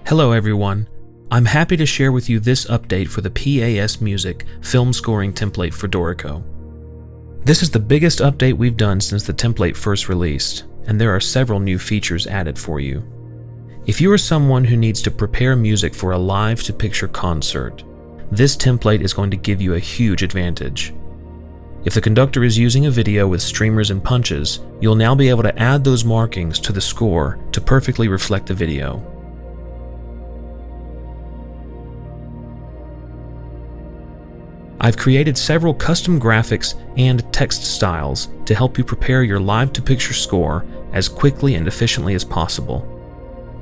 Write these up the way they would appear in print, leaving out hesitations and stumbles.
Hello everyone, I'm happy to share with you this update for the PAS Music film scoring template for Dorico. This is the biggest update we've done since the template first released, and there are several new features added for you. If you are someone who needs to prepare music for a live-to-picture concert, this template is going to give you a huge advantage. If the conductor is using a video with streamers and punches, you'll now be able to add those markings to the score to perfectly reflect the video. I've created several custom graphics and text styles to help you prepare your live-to-picture score as quickly and efficiently as possible.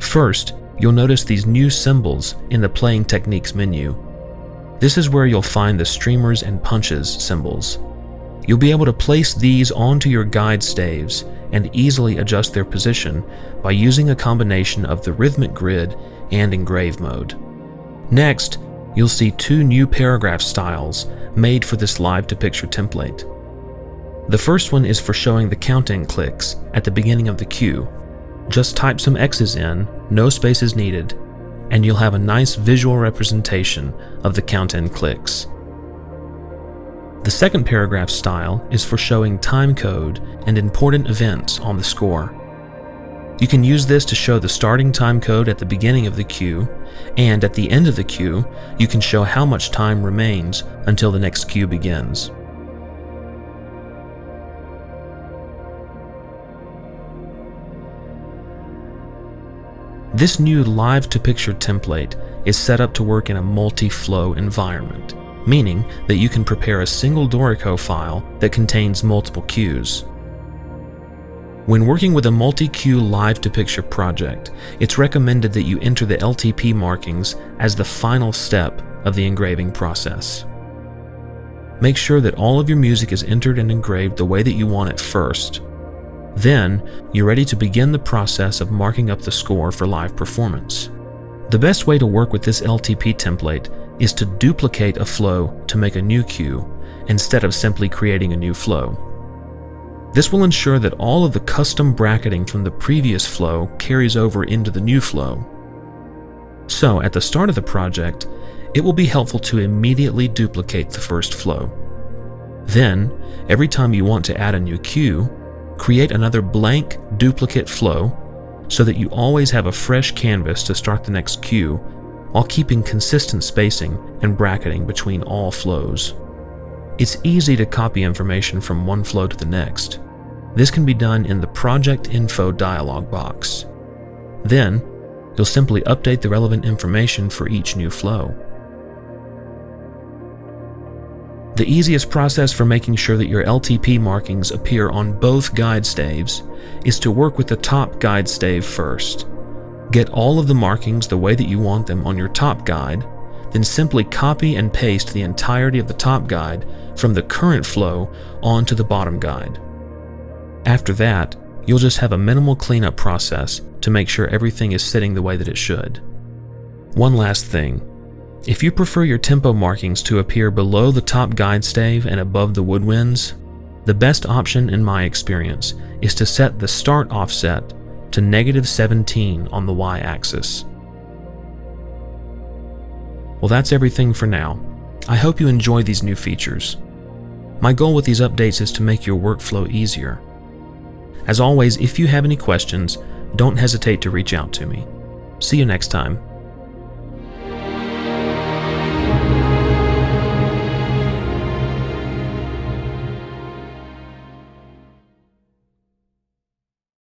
First, you'll notice these new symbols in the Playing Techniques menu. This is where you'll find the streamers and punches symbols. You'll be able to place these onto your guide staves and easily adjust their position by using a combination of the rhythmic grid and engrave mode. Next, you'll see two new paragraph styles made for this live-to-picture template. The first one is for showing the count-in clicks at the beginning of the cue. Just type some X's in, no spaces needed, and you'll have a nice visual representation of the count-in clicks. The second paragraph style is for showing time code and important events on the score. You can use this to show the starting time code at the beginning of the cue, and at the end of the cue, you can show how much time remains until the next cue begins. This new live-to-picture template is set up to work in a multi-flow environment, meaning that you can prepare a single Dorico file that contains multiple cues. When working with a multi-cue live-to-picture project, it's recommended that you enter the LTP markings as the final step of the engraving process. Make sure that all of your music is entered and engraved the way that you want it first. Then, you're ready to begin the process of marking up the score for live performance. The best way to work with this LTP template is to duplicate a flow to make a new cue, instead of simply creating a new flow. This will ensure that all of the custom bracketing from the previous flow carries over into the new flow. So, at the start of the project, it will be helpful to immediately duplicate the first flow. Then, every time you want to add a new cue, create another blank duplicate flow so that you always have a fresh canvas to start the next cue, while keeping consistent spacing and bracketing between all flows. It's easy to copy information from one flow to the next. This can be done in the Project Info dialog box. Then, you'll simply update the relevant information for each new flow. The easiest process for making sure that your LTP markings appear on both guide staves is to work with the top guide stave first. Get all of the markings the way that you want them on your top guide, then simply copy and paste the entirety of the top guide from the current flow onto the bottom guide. After that, you'll just have a minimal cleanup process to make sure everything is sitting the way that it should. One last thing. If you prefer your tempo markings to appear below the top guide stave and above the woodwinds, the best option in my experience is to set the start offset to -17 on the y-axis. Well, that's everything for now. I hope you enjoy these new features. My goal with these updates is to make your workflow easier. As always, if you have any questions, don't hesitate to reach out to me. See you next time.